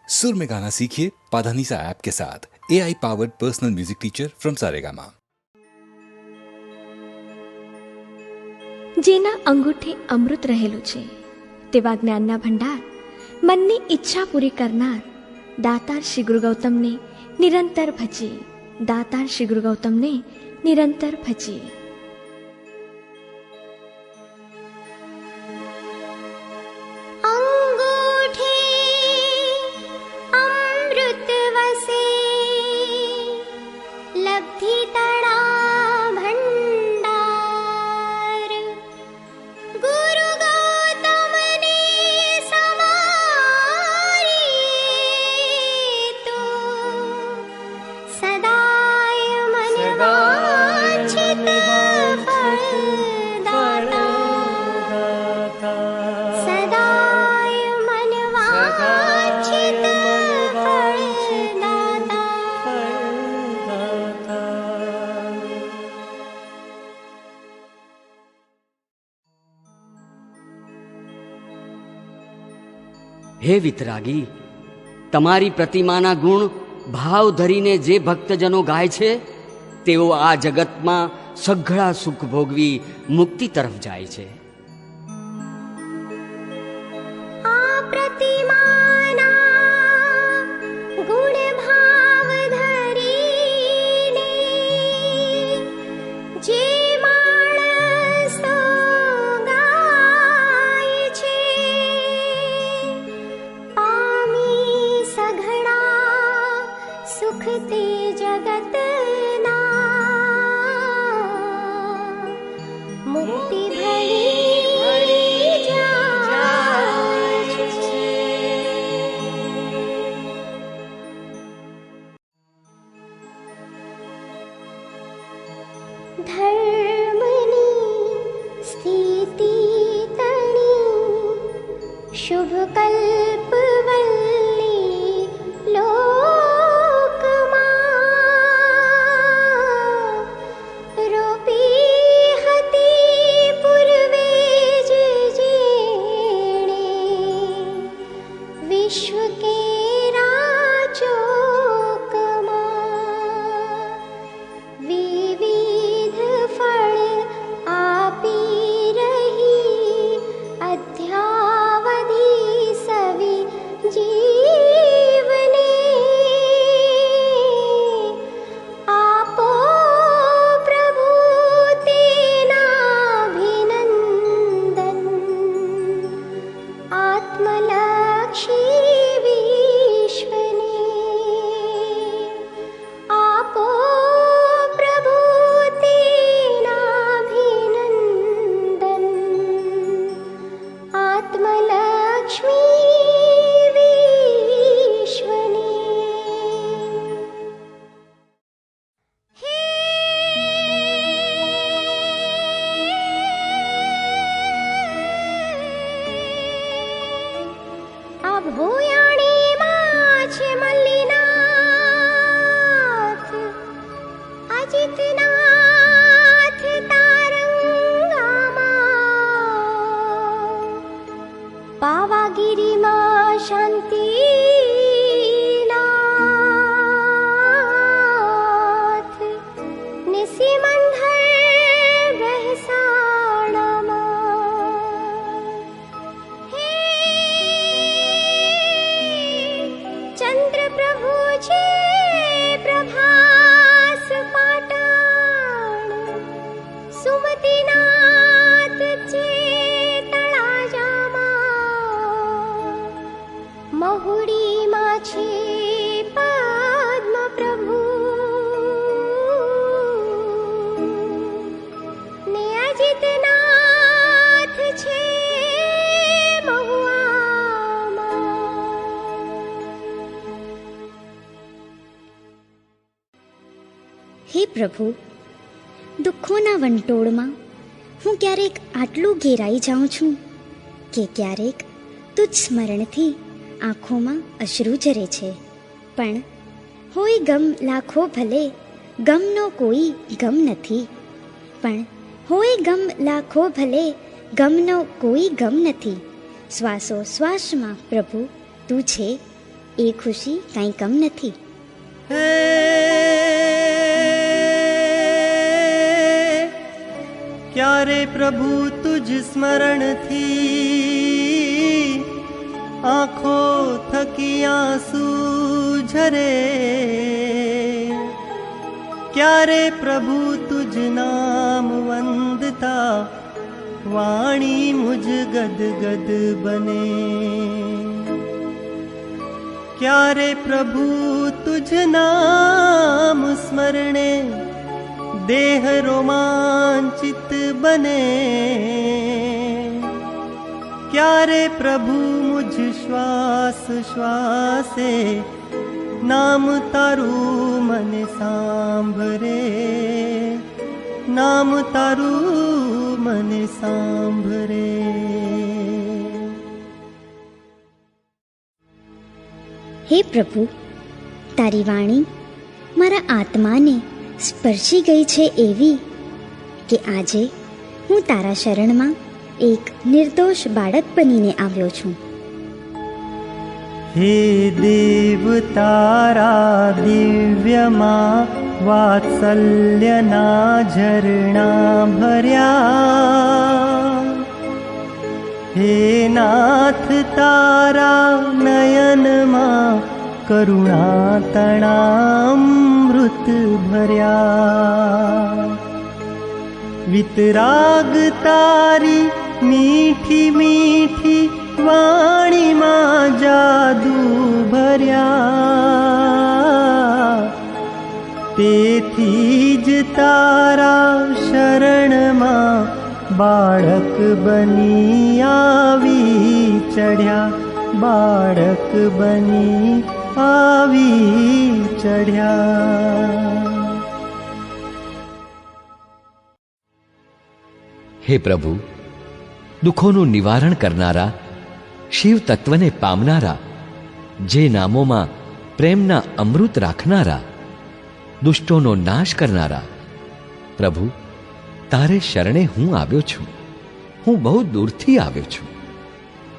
सुर में गाना सीखिए पाधानीसा ऐप के साथ AI powered personal music teacher from Saregama. જેના અંગૂઠે અમૃત રહેલું છે તેવા જ્ઞાનના ભંડાર મનની ઈચ્છા પૂરી કરનાર દાતાર શ્રી ગુરુ ગૌતમને નિરંતર ભજીએ, દાતાર શ્રી ગુરુ ગૌતમને નિરંતર ભજીએ. હે વિતરાગી, તમારી પ્રતિમાના ગુણ ભાવ ધરીને જે ભક્તજનો ગાય છે તેઓ આ જગતમાં સઘળા સુખ ભોગવી મુક્તિ તરફ જાય છે. शुभ कल्प वल्ली लोकमा रोपी हती पूर्वे जेणे विश्व के राचोकमा विविध फल आपी रही अध्यावधि जीवने आपो प्रभु तेनाभिनंदन आत्मलक्षी विश्वने आपो प्रभु तेनाभिनंदन आत्मलक्ष्मी पावागिरीમાં શાંતિનાથ નિશિમંધર બેસાણામાં હે ચંદ્ર પ્રભુ છે પ્રભાસ પાટણ સુમતીનાથ છે મહુડીમાં છે પદ્મ પ્રભુ ને અજિતનાથ છે મહુઆમાં. હે પ્રભુ, દુઃખોના વંટોળમાં હું ક્યારેક આટલું ઘેરાઈ જાઉં છું કે ક્યારેક તુજ સ્મરણથી આંખોમાં અશ્રુ ઝરે છે. પણ હોય ગમ લાખો ભલે, ગમનો કોઈ ગમ નથી. પણ હોય ગમ લાખો ભલે, ગમનો કોઈ ગમ નથી. શ્વાસો શ્વાસમાં પ્રભુ તું છે, એ ખુશી કાંઈ કમ નથી. હે ક્યારે પ્રભુ તુજ સ્મરણથી આંખો થકી આંસુ ઝરે, ક્યારે પ્રભુ તુજ નામ વંદતા વાણી મુજ ગદ ગદ બને, ક્યારે પ્રભુ તુજ નામ સ્મરણે દેહ રોમાંચિત બને, ક્યારે પ્રભુ મુજ શ્વાસ શ્વાસે નામ તારું મને સાંભરે, નામ તારું મને સાંભરે. હે પ્રભુ, તારી વાણી મારા આત્માને સ્પર્શી ગઈ છે એવી કે આજે હું તારા શરણમાં એક નિર્દોષ બાળક બનીને આવ્યો છું. હે દેવ તારા દિવ્યમાં વાત્સલ્યના ઝરણા ભર્યા, હે નાથ તારા નયનમાં કરુણા તણામૃત ભર્યા, વિતરાગ તારી મીઠી મીઠી વાણીમાં જાદુ ભર્યા, તેથી જ તારા શરણમાં બાળક બની આવી ચઢ્યા, બાળક બની આવી ચઢ્યા. હે પ્રભુ, દુઃખોનું નિવારણ કરનારા, શિવ તત્વને પામનારા, જે નામોમાં પ્રેમના અમૃત રાખનારા, દુષ્ટોનો નાશ કરનારા, પ્રભુ તારે શરણે હું આવ્યો છું. હું બહુ દૂરથી આવ્યો છું.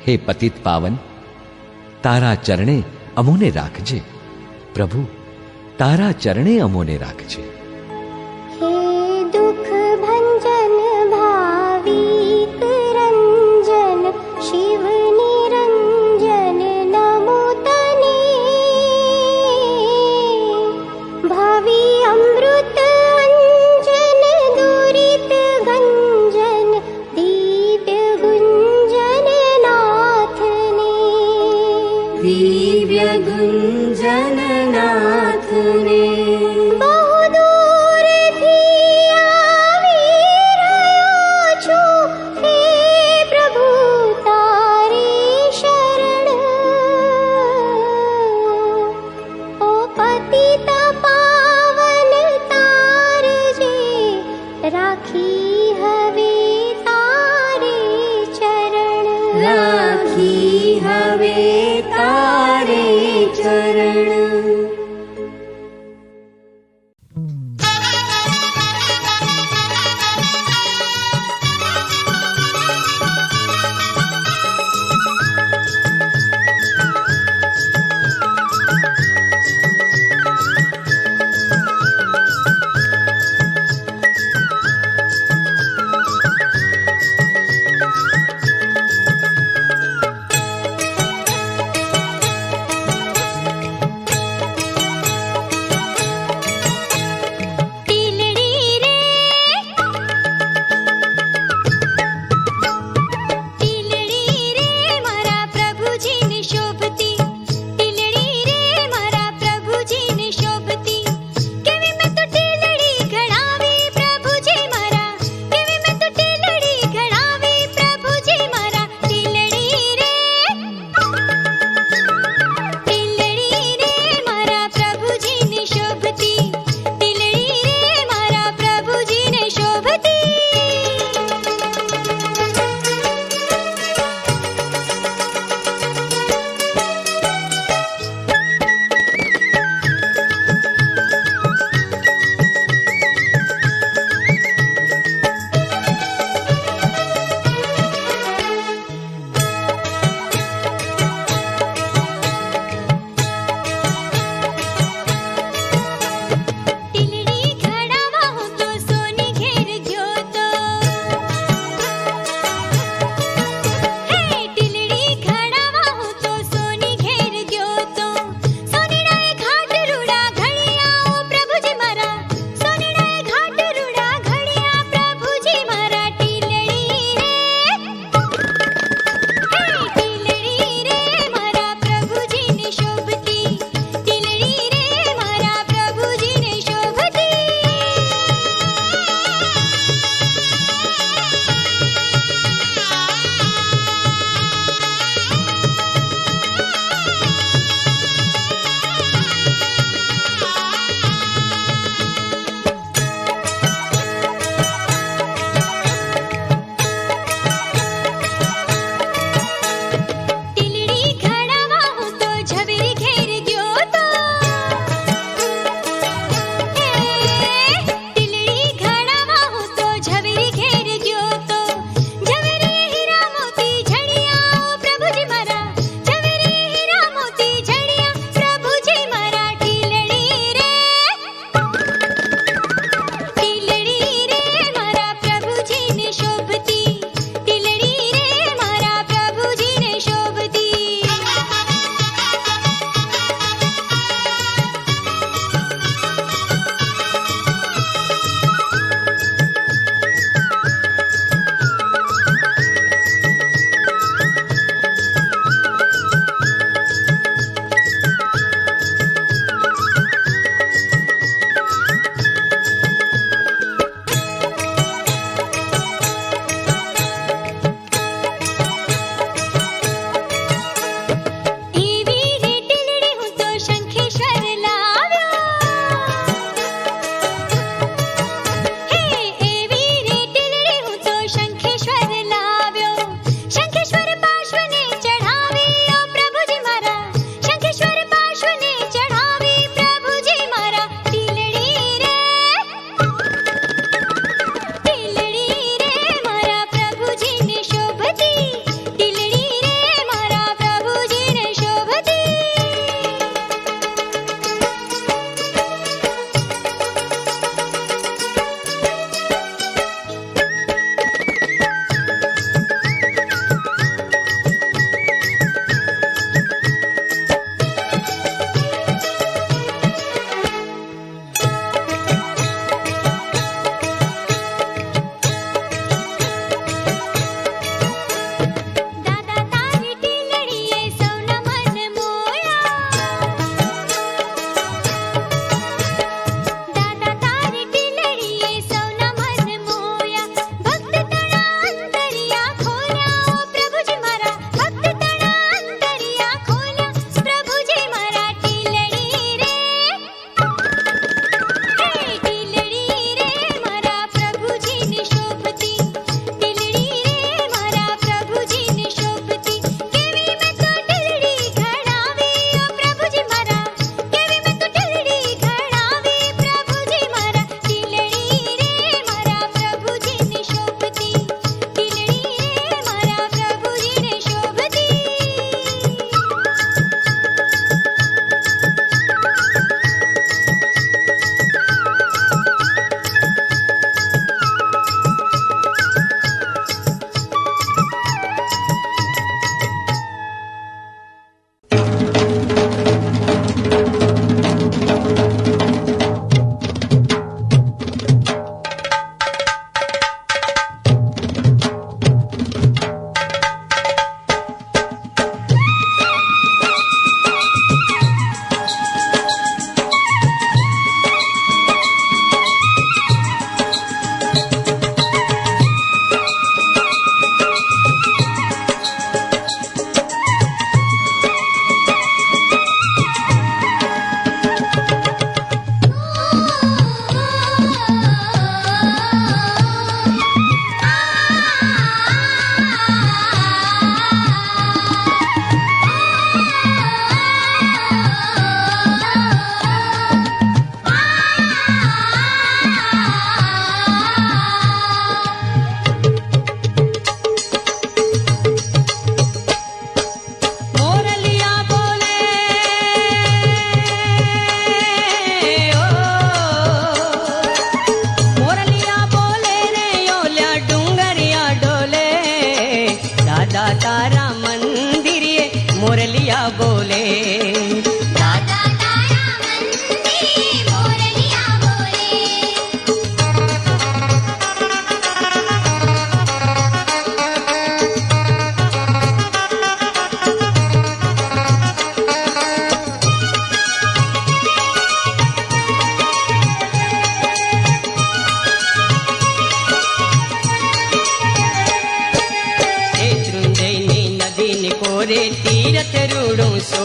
હે પતિત પાવન, તારા ચરણે અમોને રાખજે. પ્રભુ તારા ચરણે અમોને રાખજે. હે દુઃખ ભંજન ભાવિક રંજન શિવ નિરંજન નમો તને, ભાવિ અમૃત અંજન દુરિત ગંજન દિવ્ય ગુંજન નાથને, દિવ્ય ગુંજન નાથને. બહુ દૂરથી આવી રહ્યો છું, હે પ્રભુ તારી શરણ. ઓ પતિત પાવન તારજે, રાખી હવે તારે ચરણ, રાખી હવે તારે ચરણ.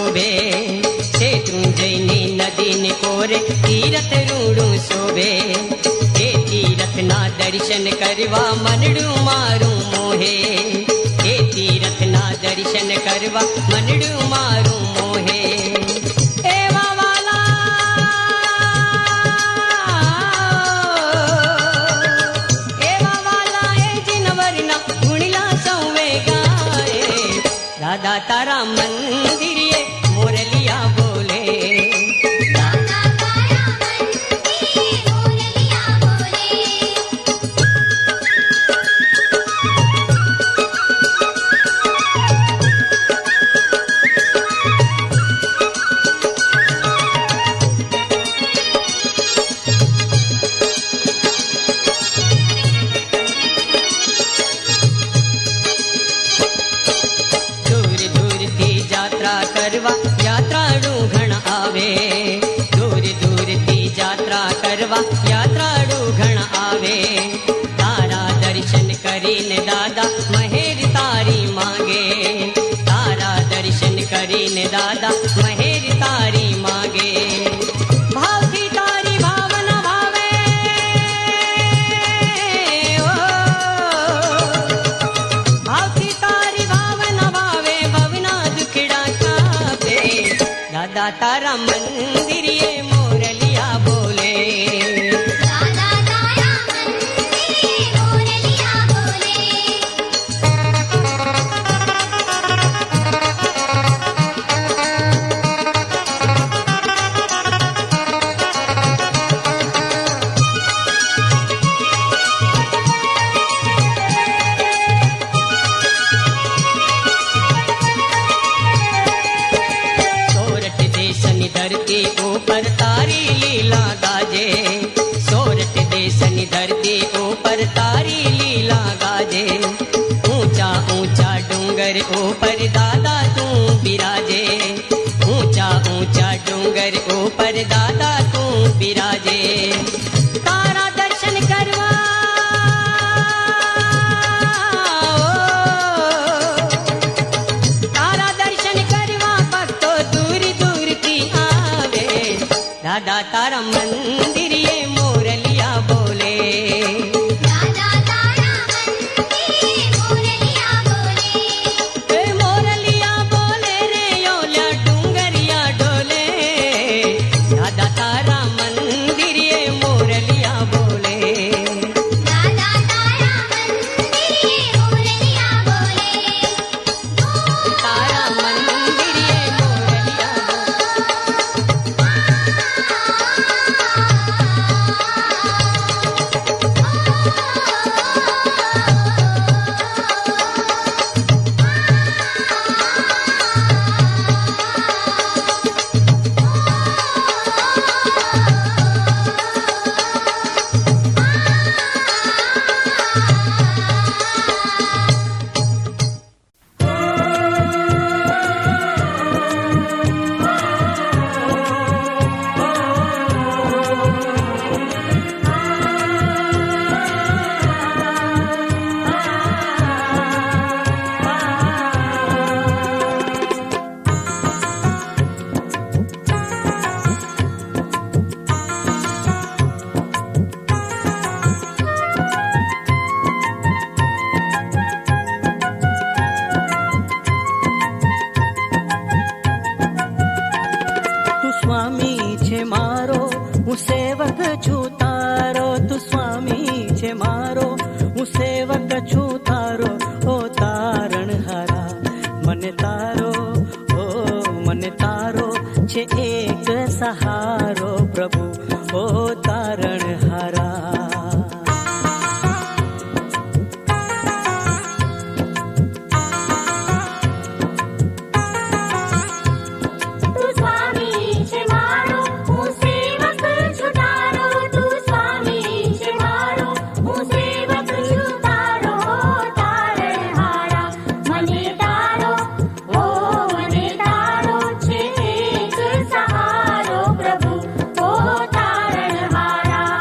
શોભે, શેત્રુંજયની નદીને કોરે તીરથ રૂડું શોભે. એ તીરથના દર્શન કરવા મનડું મારું મોહે, એ તીરથના દર્શન કરવા મનડું મારું મોહે. એવા વાલા એ જીનવરના ગુણલા સૌવે ગાય. દાદા તારા મંદિરે મોરલિયા બોલે, દાદા તારા મંદિરે મોરલિયા બોલે. દૂર દૂરથી જાત્રા કરવા યાત્રાળુ ઘણ આવે, દૂર દૂરથી જાત્રા કરવા યાત્રાળુ ઘણ આવે. તારા દર્શન કરીને દાદા મહેર તારી માંગે, તારા દર્શન કરીને દાદા મહેર તારી માંગે. ભાવથી તારી ભાવના ભાવે, ઓ ભાવથી તારી ભાવના ભાવે, ભવના દુખડા કાપે. દાદા તારા મંદિરે મોરલિયા બોલે, દાદા તારા મંદિરે મોરલિયા બોલે. સોરઠ દેશની ધરતી ઉપર તારી લીલા ગાજે, સોરઠ દેશની ધરતી ઉપર તારી લીલા ગાજે. ઊંચા ઊંચા ડુંગર ઉપર દાદા તું બિરાજે, ઊંચા ઊંચા ડુંગર ઉપર દાદા તું બિરાજે. તારા દર્શન કરવા તારા દર્શન કરવા ભક્તો દૂર દૂરથી આવે. દાદા તારા મંદિરે મોરલિયા બોલે, દાદા તારા મંદિરે મોરલિયા બોલે. એ મોરલિયા બોલે રે ઓલ્યા ડુંગરિયા ડોલે. દાદા તારા મંદિરે મોરલિયા બોલે, દાદા તારા મંદિરે મોરલિયા બોલે. તારા મંદિરે મોરલિયા તું સ્વામી છે મારો, હું સેવક છું તારો. તું સ્વામી છે મારો, હું સેવક છું તારો. ઓ તારણહારા મને તારો, ઓ મને તારો છે એક સહારો પ્રભુ. ઓ તારણહારા તું સ્વામી છે મારો, હું સેવક છું તારો. તું સ્વામી છે મારો, હું સેવક છું તારો. તારણહારા મને તારો, ઓ મને તારો છે એક સહારો પ્રભુ. ઓ તારણહારા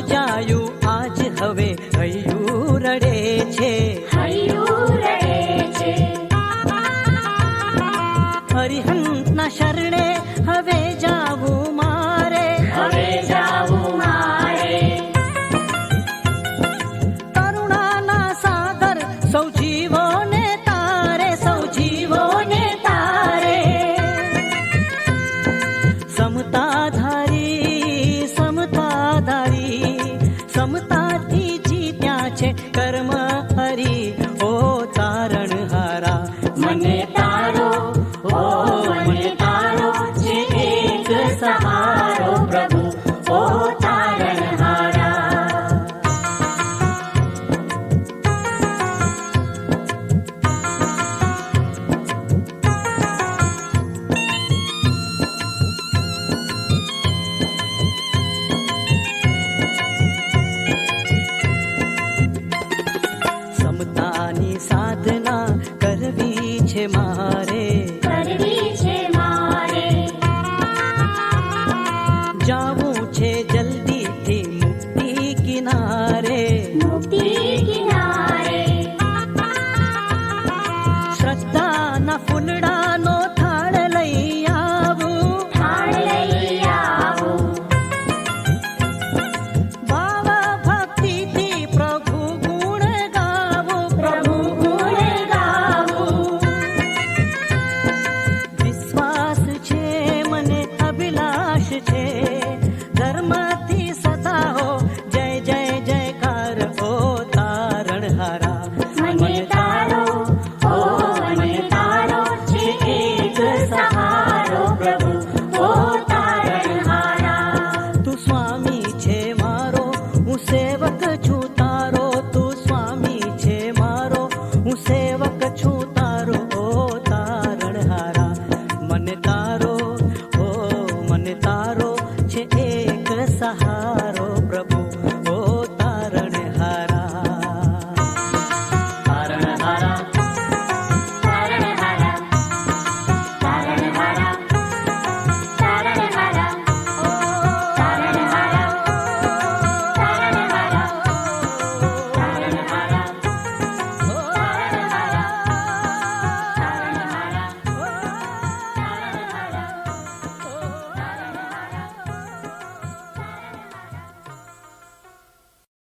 પૂજાયું આજ હવે હૈયું રડે છે. હૈયું રડે છે. હરિહંતના શરણે હવે જાવું મારે. હવે જાવું મારે. કરુણાના સાગર સૌ જીવોને તારે. સૌ જીવોને તારે. સમતાધારી સમતાધારી સમતાથી જીત્યા છે કર્મ હરી. ઓ તારણહારા મને તારો ઓ મને તારો છે એક સહારો પ્રભુ ઓ તારણહારા. સમતાની સાધના કરવી છે મારે. કરવી છે મારે. જાવું છે જલ્દીથી મુક્તિ કિનારે. મુક્તિ